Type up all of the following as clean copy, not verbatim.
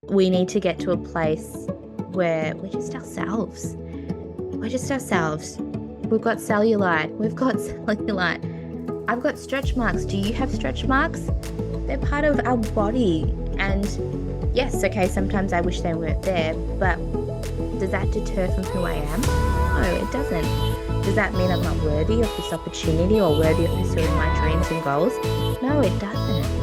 We need to get to a place where we're just ourselves. We're just ourselves. We've got cellulite. We've got cellulite. I've got stretch marks. Do you have stretch marks? They're part of our body. And yes, okay, sometimes I wish they weren't there, but does that deter from who I am? No, it doesn't. Does that mean I'm not worthy of this opportunity or worthy of pursuing my dreams and goals? No, it doesn't.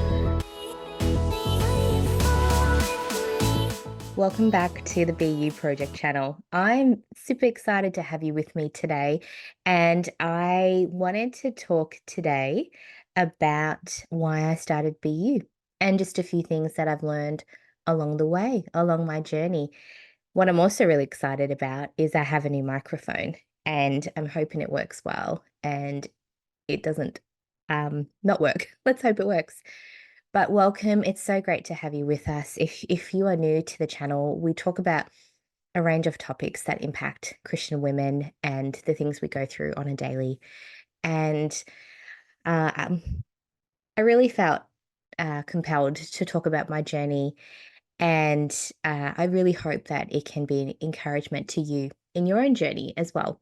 Welcome back to the BU Project channel. I'm super excited to have you with me today, and I wanted to talk today about why I started BU and just a few things that I've learned along the way, along my journey. What I'm also really excited about is I have a new microphone, and I'm hoping it works well and it doesn't not work. Let's hope it works. But welcome. It's so great to have you with us. If you are new to the channel, we talk about a range of topics that impact Christian women and the things we go through on a daily. And uh, um, I really felt compelled to talk about my journey, and I really hope that it can be an encouragement to you in your own journey as well.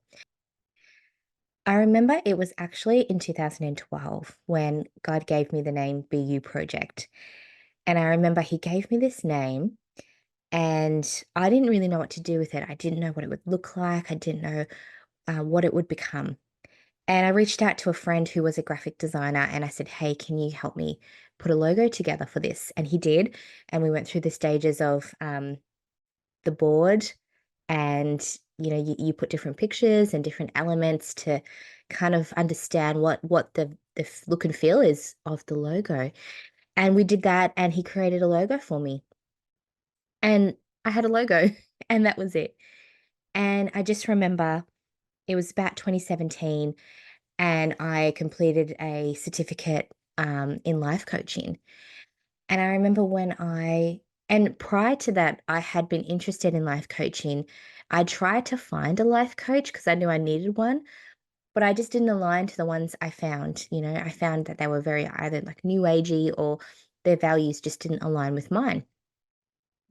I remember it was actually in 2012 when God gave me the name BU Project. And I remember he gave me this name and I didn't really know what to do with it. I didn't know what it would look like. I didn't know what it would become. And I reached out to a friend who was a graphic designer and I said, "Hey, can you help me put a logo together for this?" And he did. And we went through the stages of the board and you put different pictures and different elements to kind of understand what the look and feel is of the logo. And we did that and he created a logo for me. And I had a logo and that was it. And I just remember it was about 2017 and I completed a certificate in life coaching. And I remember and prior to that, I had been interested in life coaching. I tried to find a life coach because I knew I needed one, but I just didn't align to the ones I found. I found that they were very either like new agey or their values just didn't align with mine.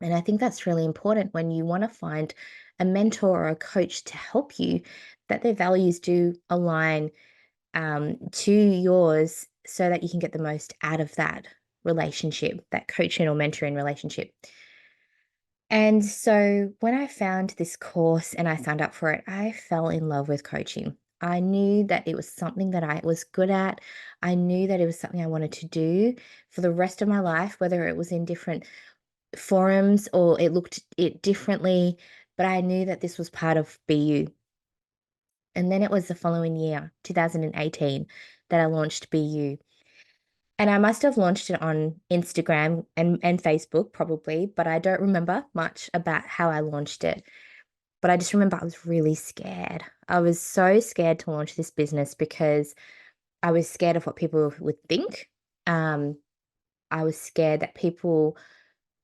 And I think that's really important when you want to find a mentor or a coach to help you, that their values do align to yours so that you can get the most out of that relationship, that coaching or mentoring relationship. And so when I found this course and I signed up for it, I fell in love with coaching. I knew that it was something that I was good at. I knew that it was something I wanted to do for the rest of my life, whether it was in different forums or it looked it differently, but I knew that this was part of BU. And then it was the following year, 2018, that I launched BU. And I must have launched it on Instagram and Facebook probably, but I don't remember much about how I launched it. But I just remember I was really scared. I was so scared to launch this business because I was scared of what people would think. Um, I was scared that people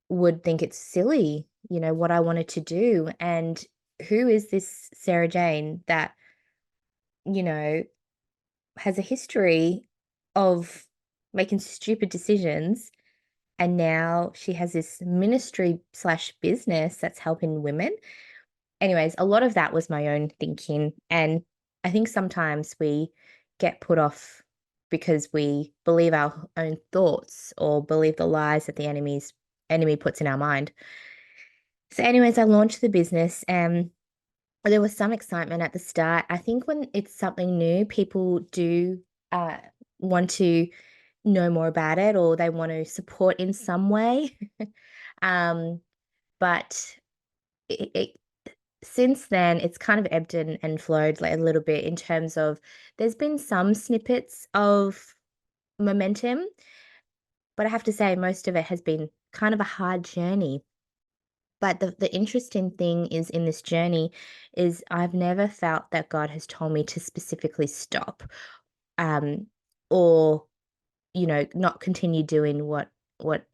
would think it's silly, what I wanted to do. And who is this Sarah Jane that, you know, has a history of making stupid decisions. And now she has this ministry slash business that's helping women. Anyways, a lot of that was my own thinking. And I think sometimes we get put off because we believe our own thoughts or believe the lies that the enemy puts in our mind. So, anyways, I launched the business and there was some excitement at the start. I think when it's something new, people do uh, want to know more about it or they want to support in some way. um, but it, since then, it's kind of ebbed and flowed like a little bit in terms of there's been some snippets of momentum, but I have to say most of it has been kind of a hard journey. But the interesting thing is in this journey is I've never felt that God has told me to specifically stop, um, or, not continue doing what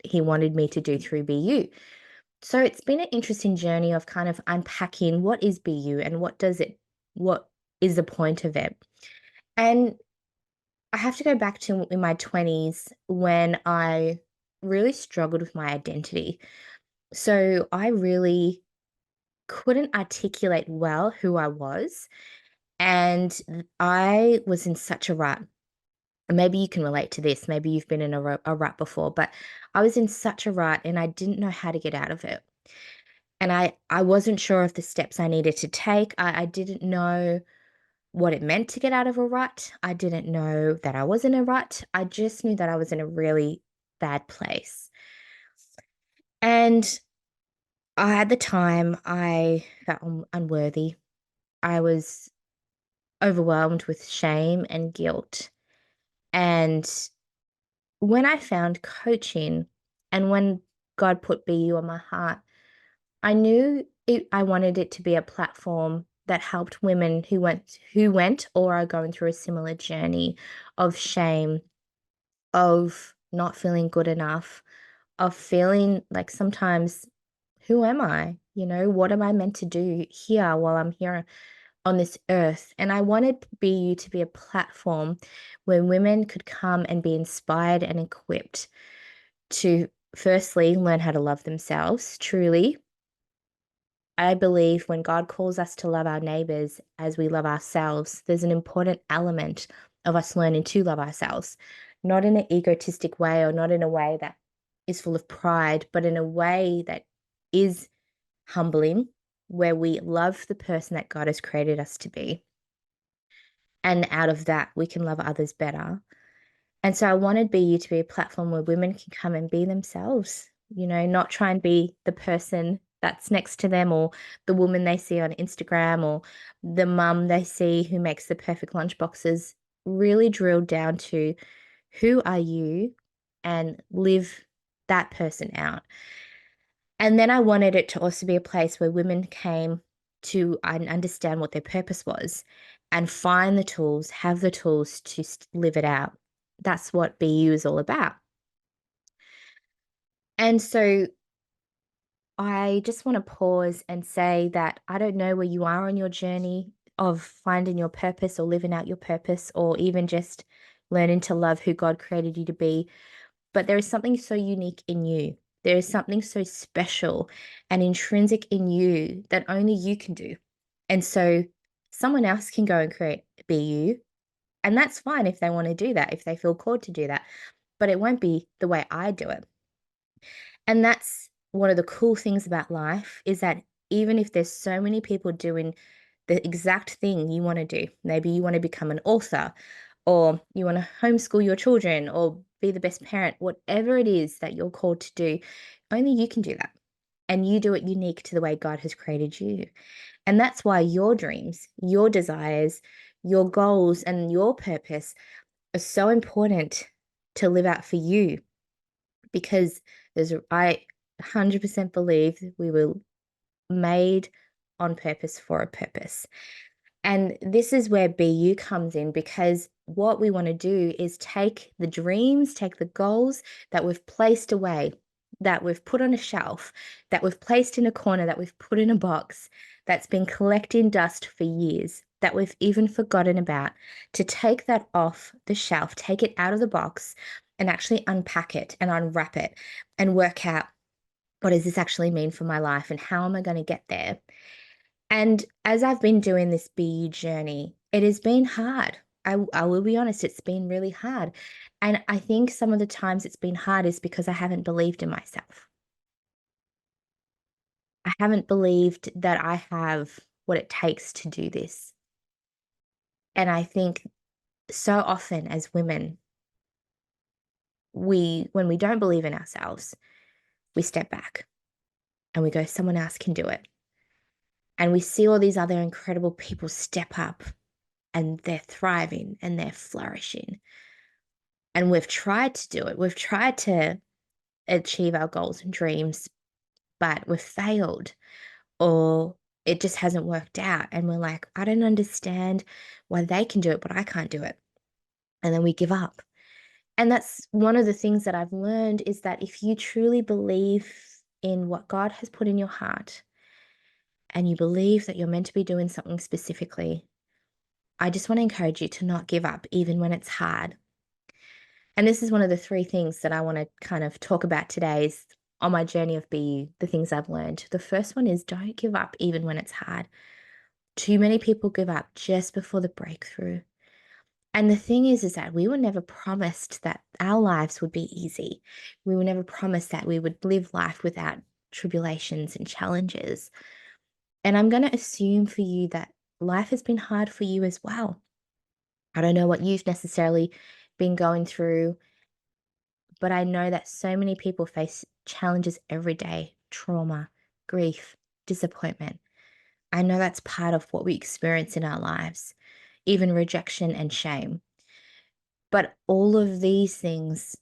he wanted me to do through BU. So it's been an interesting journey of kind of unpacking what is BU and what is the point of it. And I have to go back to in my 20s when I really struggled with my identity. So I really couldn't articulate well who I was. And I was in such a rut. Maybe you can relate to this. Maybe you've been in a rut before, but I was in such a rut and I didn't know how to get out of it. And I wasn't sure of the steps I needed to take. I didn't know what it meant to get out of a rut. I didn't know that I was in a rut. I just knew that I was in a really bad place. And at the time, I felt unworthy. I was overwhelmed with shame and guilt. And when I found coaching and when God put BU on my heart, I knew I wanted it to be a platform that helped women who went or are going through a similar journey of shame, of not feeling good enough, of feeling like sometimes, who am I? What am I meant to do here while I'm here on this earth? And I wanted BU to be a platform where women could come and be inspired and equipped to firstly learn how to love themselves truly. I believe when God calls us to love our neighbors as we love ourselves, there's an important element of us learning to love ourselves, not in an egotistic way or not in a way that is full of pride, but in a way that is humbling, where we love the person that God has created us to be. And out of that, we can love others better. And so I wanted BU to be a platform where women can come and be themselves, not try and be the person that's next to them or the woman they see on Instagram or the mum they see who makes the perfect lunch boxes. Really drill down to who are you and live that person out. And then I wanted it to also be a place where women came to understand what their purpose was and find the tools, have the tools to live it out. That's what BU is all about. And so I just want to pause and say that I don't know where you are on your journey of finding your purpose or living out your purpose or even just learning to love who God created you to be. But there is something so unique in you. There is something so special and intrinsic in you that only you can do. And so someone else can go and be you. And that's fine if they want to do that, if they feel called to do that. But it won't be the way I do it. And that's one of the cool things about life is that even if there's so many people doing the exact thing you want to do, maybe you want to become an author or you want to homeschool your children or be the best parent, whatever it is that you're called to do, only you can do that. And you do it unique to the way God has created you. And that's why your dreams, your desires, your goals, and your purpose are so important to live out for you because I 100% believe we were made on purpose for a purpose. And this is where BU comes in because what we want to do is take the dreams, take the goals that we've placed away, that we've put on a shelf, that we've placed in a corner, that we've put in a box, that's been collecting dust for years, that we've even forgotten about, to take that off the shelf, take it out of the box, and actually unpack it and unwrap it and work out what does this actually mean for my life and how am I going to get there? And as I've been doing this BU journey, it has been hard. I will be honest, it's been really hard. And I think some of the times it's been hard is because I haven't believed in myself. I haven't believed that I have what it takes to do this. And I think so often as women, when we don't believe in ourselves, we step back and we go, someone else can do it. And we see all these other incredible people step up and they're thriving and they're flourishing. And we've tried to do it. We've tried to achieve our goals and dreams, but we've failed or it just hasn't worked out. And we're like, I don't understand why they can do it, but I can't do it. And then we give up. And that's one of the things that I've learned is that if you truly believe in what God has put in your heart and you believe that you're meant to be doing something specifically, I just want to encourage you to not give up, even when it's hard. And this is one of the three things that I want to kind of talk about today is on my journey of BU, the things I've learned. The first one is don't give up even when it's hard. Too many people give up just before the breakthrough. And the thing is that we were never promised that our lives would be easy. We were never promised that we would live life without tribulations and challenges. And I'm going to assume for you that life has been hard for you as well. I don't know what you've necessarily been going through, but I know that so many people face challenges every day, trauma, grief, disappointment. I know that's part of what we experience in our lives, even rejection and shame. But all of these things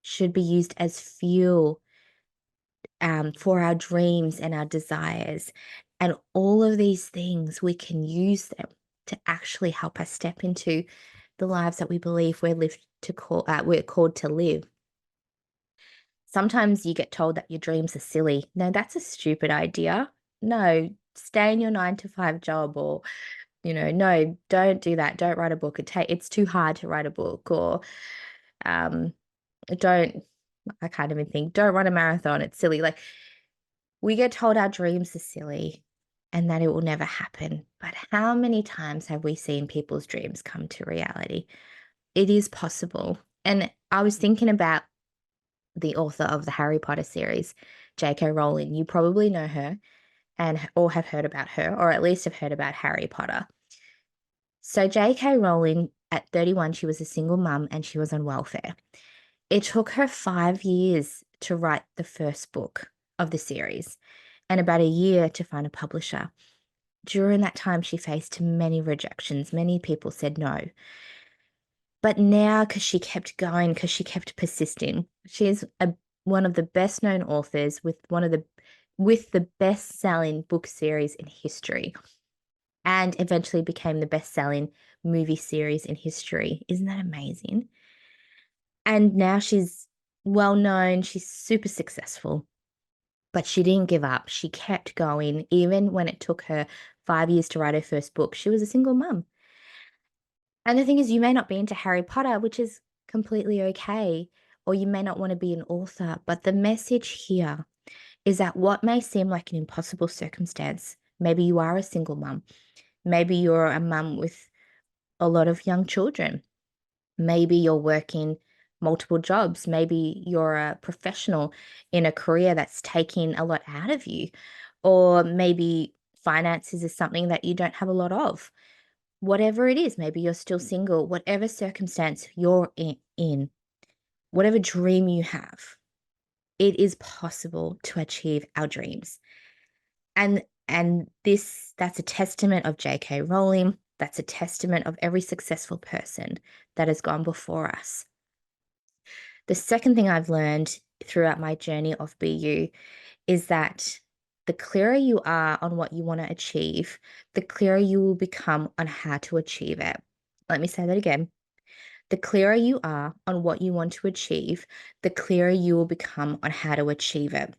should be used as fuel for our dreams and our desires. And all of these things, we can use them to actually help us step into the lives that we believe we're called to live. Sometimes you get told that your dreams are silly. No, that's a stupid idea. No, stay in your 9 to 5 job, or no, don't do that. Don't write a book. It's too hard to write a book, or um, don't. I can't even think. Don't run a marathon. It's silly. Like, we get told our dreams are silly and that it will never happen. But how many times have we seen people's dreams come to reality? It is possible. And I was thinking about the author of the Harry Potter series, J.K. Rowling. You probably know her and or have heard about her, or at least have heard about Harry Potter. So J.K. Rowling, at 31, she was a single mum and she was on welfare. It took her 5 years to write the first book of the series and about a year to find a publisher. During that time, she faced many rejections. Many people said no. But now, because she kept going, because she kept persisting, she is one of the best known authors with the best selling book series in history, and eventually became the best selling movie series in history. Isn't that amazing? And now she's well known, she's super successful, but she didn't give up. She kept going, even when it took her 5 years to write her first book. She was a single mum. And the thing is, you may not be into Harry Potter, which is completely okay, or you may not want to be an author, but the message here is that what may seem like an impossible circumstance, maybe you are a single mum, maybe you're a mum with a lot of young children, maybe you're working multiple jobs, maybe you're a professional in a career that's taking a lot out of you, or maybe finances is something that you don't have a lot of. Whatever it is, maybe you're still single, whatever circumstance you're in, whatever dream you have, it is possible to achieve our dreams. And that's a testament of J.K. Rowling. That's a testament of every successful person that has gone before us. The second thing I've learned throughout my journey of BU is that the clearer you are on what you want to achieve, the clearer you will become on how to achieve it. Let me say that again. The clearer you are on what you want to achieve, the clearer you will become on how to achieve it.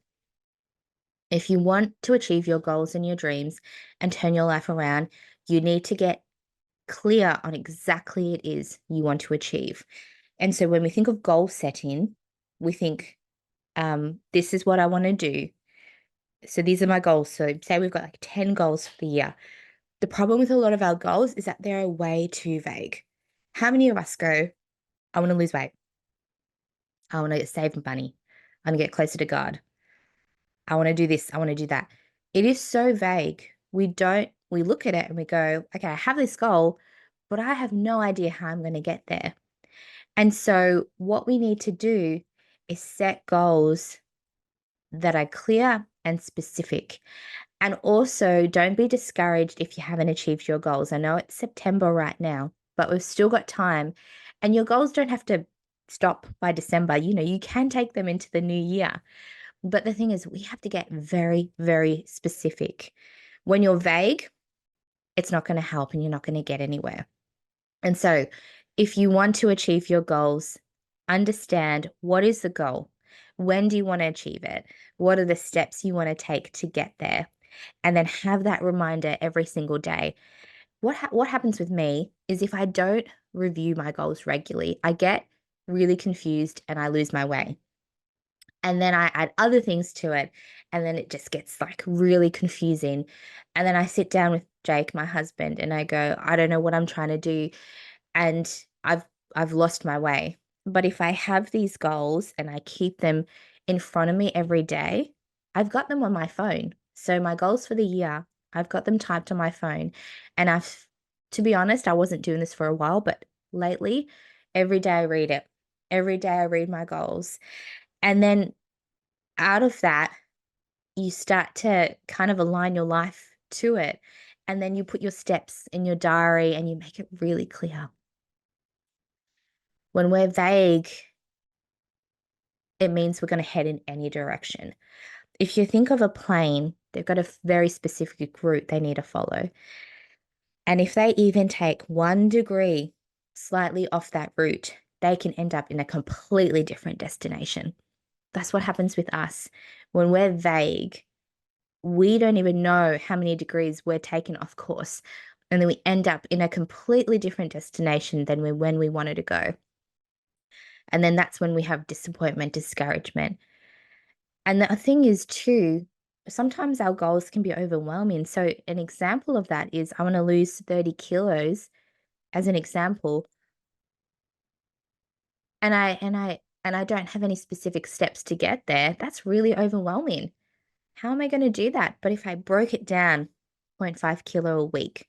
If you want to achieve your goals and your dreams and turn your life around, you need to get clear on exactly it is you want to achieve. And so when we think of goal setting, we think, this is what I want to do. So these are my goals. So say we've got like 10 goals for the year. The problem with a lot of our goals is that they're way too vague. How many of us go, I want to lose weight. I want to save money. I want to get closer to God. I want to do this. I want to do that. It is so vague. We look at it and we go, okay, I have this goal, but I have no idea how I'm going to get there. And so what we need to do is set goals that are clear and specific. And also, don't be discouraged if you haven't achieved your goals. I know it's September right now, but we've still got time. And your goals don't have to stop by December. You can take them into the new year. But the thing is, we have to get very, very specific. When you're vague, it's not going to help and you're not going to get anywhere. And so, if you want to achieve your goals, understand what is the goal? When do you want to achieve it? What are the steps you want to take to get there? And then have that reminder every single day. What happens with me is if I don't review my goals regularly, I get really confused and I lose my way. And then I add other things to it. And then it just gets like really confusing. And then I sit down with Jake, my husband, and I go, I don't know what I'm trying to do. And I've lost my way. But if I have these goals and I keep them in front of me every day, I've got them on my phone. So my goals for the year, I've got them typed on my phone. And to be honest, I wasn't doing this for a while, but lately, every day I read it. Every day I read my goals. And then out of that, you start to kind of align your life to it. And then you put your steps in your diary and you make it really clear. When we're vague, it means we're going to head in any direction. If you think of a plane, they've got a very specific route they need to follow. And if they even take 1 degree slightly off that route, they can end up in a completely different destination. That's what happens with us. When we're vague, we don't even know how many degrees we're taking off course. And then we end up in a completely different destination than when we wanted to go. And then that's when we have disappointment, discouragement. And the thing is, too, sometimes our goals can be overwhelming. So, an example of that is I want to lose 30 kilos as an example. And I don't have any specific steps to get there. That's really overwhelming. How am I going to do that? But if I broke it down, zero point 0.5 kilo a week,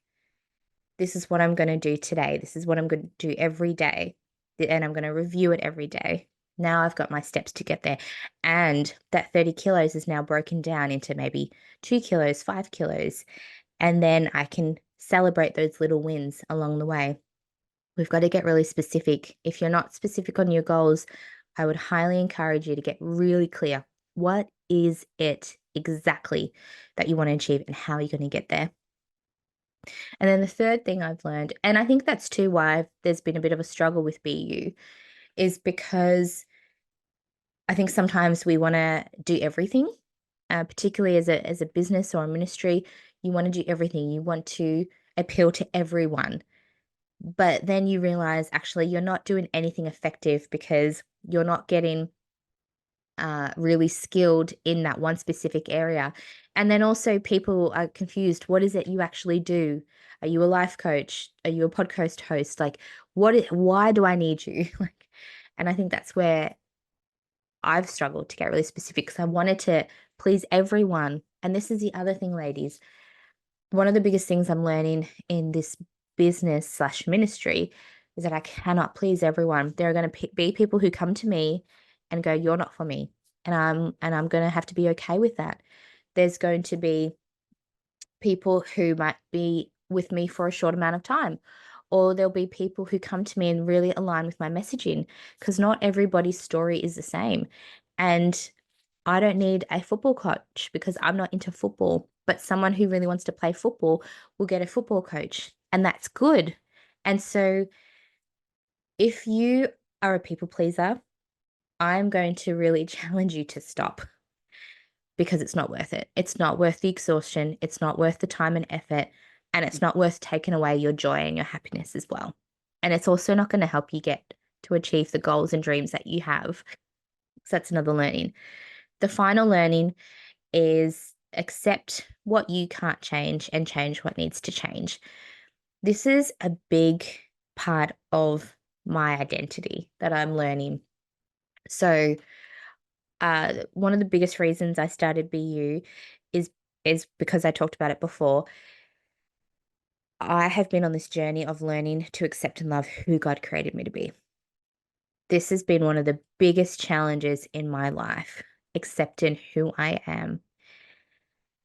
this is what I'm going to do today. This is what I'm going to do every day. And I'm going to review it every day. Now I've got my steps to get there. And that 30 kilos is now broken down into maybe 2 kilos, 5 kilos. And then I can celebrate those little wins along the way. We've got to get really specific. If you're not specific on your goals, I would highly encourage you to get really clear. What is it exactly that you want to achieve and how are you going to get there? And then the third thing I've learned, and I think that's too why there's been a bit of a struggle with BU, is because I think sometimes we want to do everything, particularly as a business or a ministry. You want to do everything. You want to appeal to everyone. But then you realize actually you're not doing anything effective because you're not getting really skilled in that one specific area. And then also people are confused. What is it you actually do? Are you a life coach? Are you a podcast host? Like, why do I need you? Like, and I think that's where I've struggled to get really specific because I wanted to please everyone. And this is the other thing, ladies. One of the biggest things I'm learning in this business slash ministry is that I cannot please everyone. There are going to be people who come to me and go, "You're not for me," and I'm going to have to be okay with that. There's going to be people who might be with me for a short amount of time, or there'll be people who come to me and really align with my messaging because not everybody's story is the same. And I don't need a football coach because I'm not into football, but someone who really wants to play football will get a football coach, and that's good. And so if you are a people pleaser, I'm going to really challenge you to stop because it's not worth it. It's not worth the exhaustion. It's not worth the time and effort. And it's not worth taking away your joy and your happiness as well. And it's also not going to help you get to achieve the goals and dreams that you have. So that's another learning. The final learning is accept what you can't change and change what needs to change. This is a big part of my identity that I'm learning. So, one of the biggest reasons I started BU is is because I talked about it before. I have been on this journey of learning to accept and love who God created me to be. This has been one of the biggest challenges in my life, accepting who I am.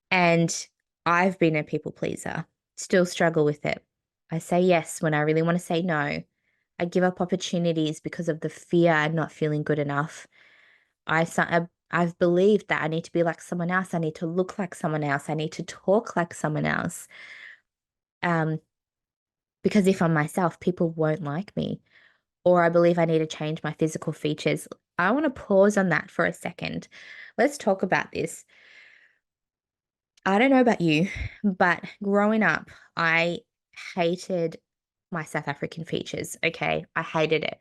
And I've been a people pleaser, still struggle with it. I say yes when I really want to say no. I give up opportunities because of the fear and not feeling good enough. I've believed that I need to be like someone else. I need to look like someone else. I need to talk like someone else. Um, because if I'm myself, people won't like me. Or I believe I need to change my physical features. I want to pause on that for a second. Let's talk about this. I don't know about you, but growing up, I hated my South African features. Okay. I hated it.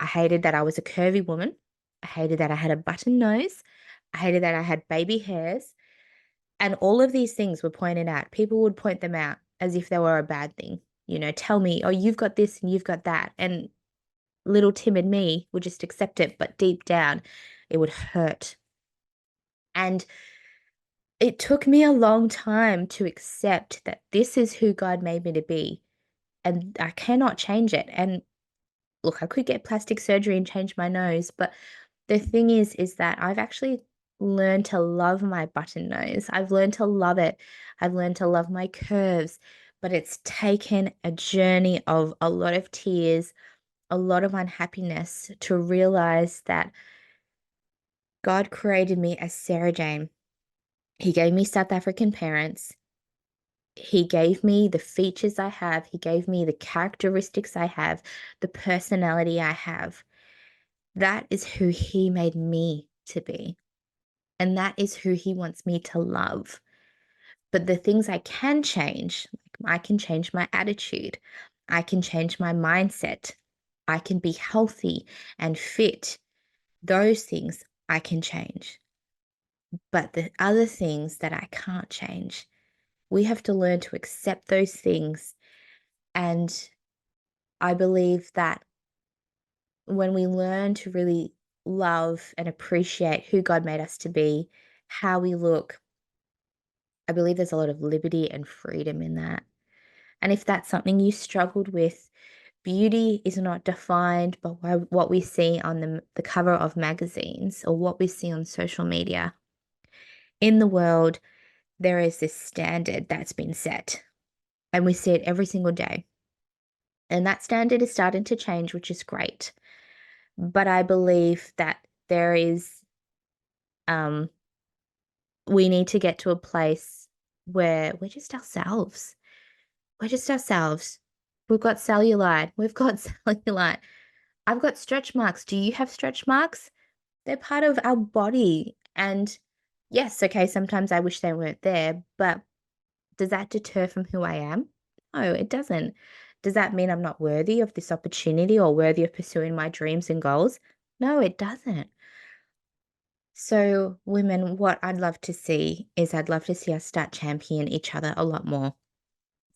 I hated that I was a curvy woman. I hated that I had a button nose. I hated that I had baby hairs. And all of these things were pointed out. People would point them out as if they were a bad thing. Tell me, oh, you've got this and you've got that. And little timid me would just accept it. But deep down, it would hurt. And it took me a long time to accept that this is who God made me to be. And I cannot change it. And look, I could get plastic surgery and change my nose, but the thing is that I've actually learned to love my button nose. I've learned to love it. I've learned to love my curves, but it's taken a journey of a lot of tears, a lot of unhappiness to realize that God created me as Sarah Jane. He gave me South African parents. He gave me the features I have. He gave me the characteristics I have, the personality I have. That is who he made me to be. And that is who he wants me to love. But the things I can change, like I can change my attitude, I can change my mindset, I can be healthy and fit. Those things I can change. But the other things that I can't change, we have to learn to accept those things. And I believe that when we learn to really love and appreciate who God made us to be, how we look, I believe there's a lot of liberty and freedom in that. And if that's something you struggled with, beauty is not defined by what we see on the cover of magazines or what we see on social media. In the world, there is this standard that's been set, and we see it every single day. And that standard is starting to change, which is great. But I believe that there is, um, we need to get to a place where we're just ourselves. We're just ourselves. We've got cellulite. We've got cellulite. I've got stretch marks. Do you have stretch marks? They're part of our body. And yes, okay, sometimes I wish they weren't there, but does that deter from who I am? No, it doesn't. Does that mean I'm not worthy of this opportunity or worthy of pursuing my dreams and goals? No, it doesn't. So, women, what I'd love to see is I'd love to see us start championing each other a lot more,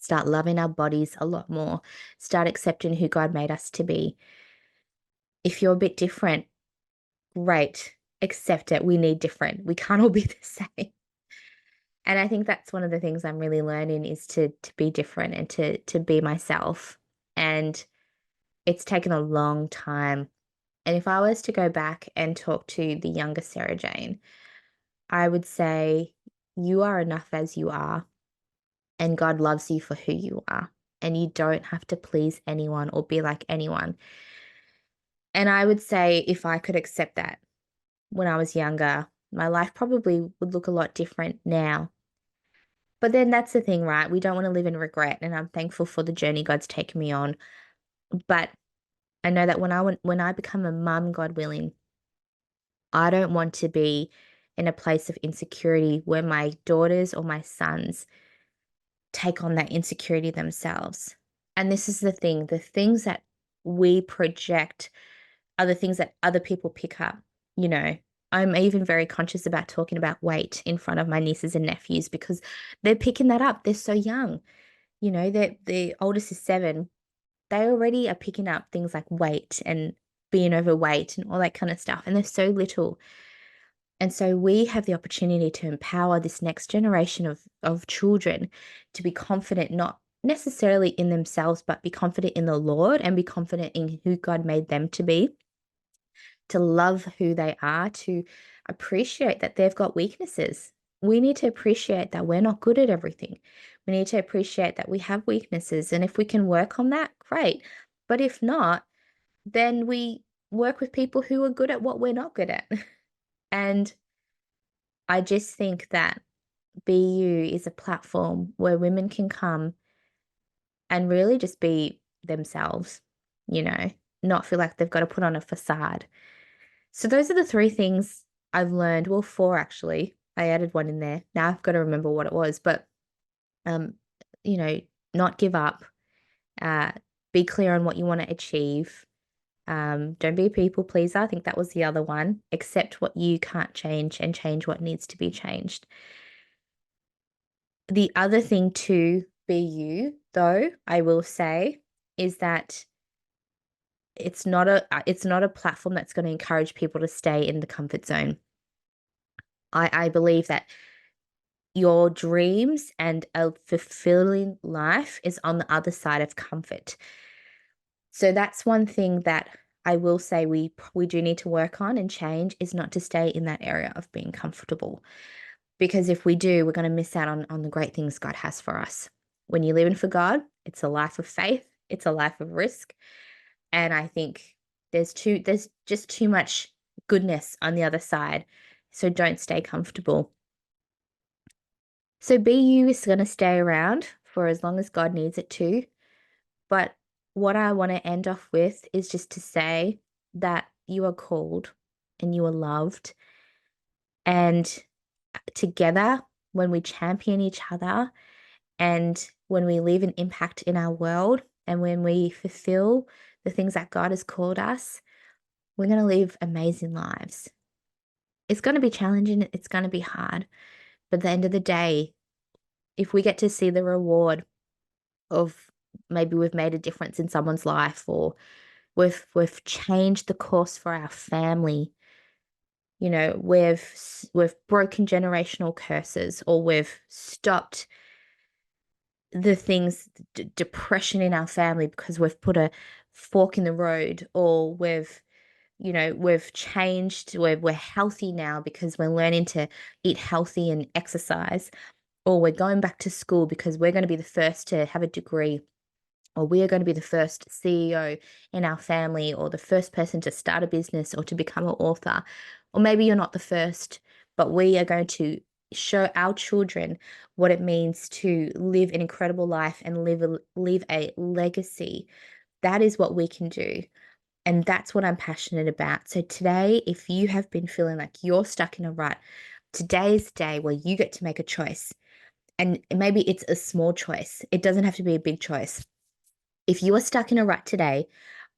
start loving our bodies a lot more, start accepting who God made us to be. If you're a bit different, great, accept it. We need different. We can't all be the same. And I think that's one of the things I'm really learning is to be different and to be myself. And it's taken a long time. And if I was to go back and talk to the younger Sarah Jane, I would say you are enough as you are, and God loves you for who you are. And you don't have to please anyone or be like anyone. And I would say if I could accept that when I was younger, my life probably would look a lot different now. But then that's the thing, right? We don't want to live in regret, and I'm thankful for the journey God's taken me on. But I know that when I become a mum, God willing, I don't want to be in a place of insecurity where my daughters or my sons take on that insecurity themselves. And this is the things that we project are the things that other people pick up. You know, I'm even very conscious about talking about weight in front of my nieces and nephews because they're picking that up. They're so young. The oldest is 7. They already are picking up things like weight and being overweight and all that kind of stuff. And they're so little. And so we have the opportunity to empower this next generation of children to be confident, not necessarily in themselves, but be confident in the Lord and be confident in who God made them to be, to love who they are, to appreciate that they've got weaknesses. We need to appreciate that we're not good at everything. We need to appreciate that we have weaknesses. And if we can work on that, great. But if not, then we work with people who are good at what we're not good at. And I just think that BU is a platform where women can come and really just be themselves, you know, not feel like they've got to put on a facade. So those are the 3 things I've learned. Well, 4 actually. I added one in there. Now I've got to remember what it was, but um, you know, not give up, uh, be clear on what you want to achieve, Don't be a people pleaser. I think that was the other one. Accept what you can't change and change what needs to be changed. The other thing to be you, though, I will say, is that it's not a platform that's going to encourage people to stay in the comfort zone. I believe that your dreams and a fulfilling life is on the other side of comfort. So that's one thing that I will say we do need to work on and change is not to stay in that area of being comfortable. Because if we do, we're going to miss out on the great things God has for us. When you live in for God, it's a life of faith, it's a life of risk. And I think there's just too much goodness on the other side. So don't stay comfortable. So BU is going to stay around for as long as God needs it to. But what I want to end off with is just to say that you are called and you are loved. And together, when we champion each other and when we leave an impact in our world and when we fulfill the things that God has called us, we're going to live amazing lives. It's going to be challenging, it's going to be hard. But at the end of the day, if we get to see the reward of maybe we've made a difference in someone's life or we've changed the course for our family, we've broken generational curses or we've stopped the things depression in our family because we've put a fork in the road or we've changed we're healthy now because we're learning to eat healthy and exercise or we're going back to school because we're going to be the first to have a degree or we are going to be the first CEO in our family or the first person to start a business or to become an author. Or maybe you're not the first, but we are going to show our children what it means to live an incredible life and leave a legacy. That is what we can do. And that's what I'm passionate about. So today, if you have been feeling like you're stuck in a rut, today's the day where you get to make a choice. And maybe it's a small choice. It doesn't have to be a big choice. If you are stuck in a rut today,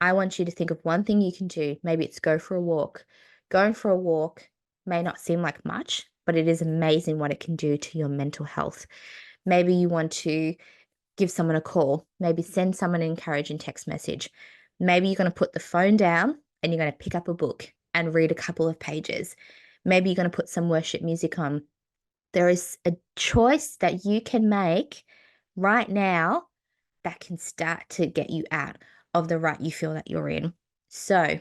I want you to think of one thing you can do. Maybe it's go for a walk. Going for a walk may not seem like much, but it is amazing what it can do to your mental health. Maybe you want to give someone a call, maybe send someone an encouraging text message. Maybe you're going to put the phone down and you're going to pick up a book and read a couple of pages. Maybe you're going to put some worship music on. There is a choice that you can make right now that can start to get you out of the rut you feel that you're in. So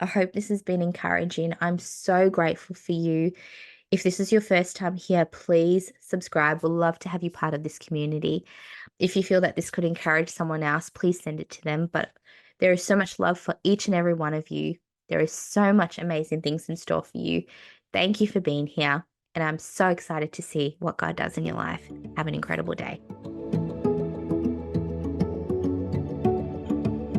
I hope this has been encouraging. I'm so grateful for you. If this is your first time here, please subscribe. We'd love to have you part of this community. If you feel that this could encourage someone else, please send it to them. But there is so much love for each and every one of you. There is so much amazing things in store for you. Thank you for being here. And I'm so excited to see what God does in your life. Have an incredible day.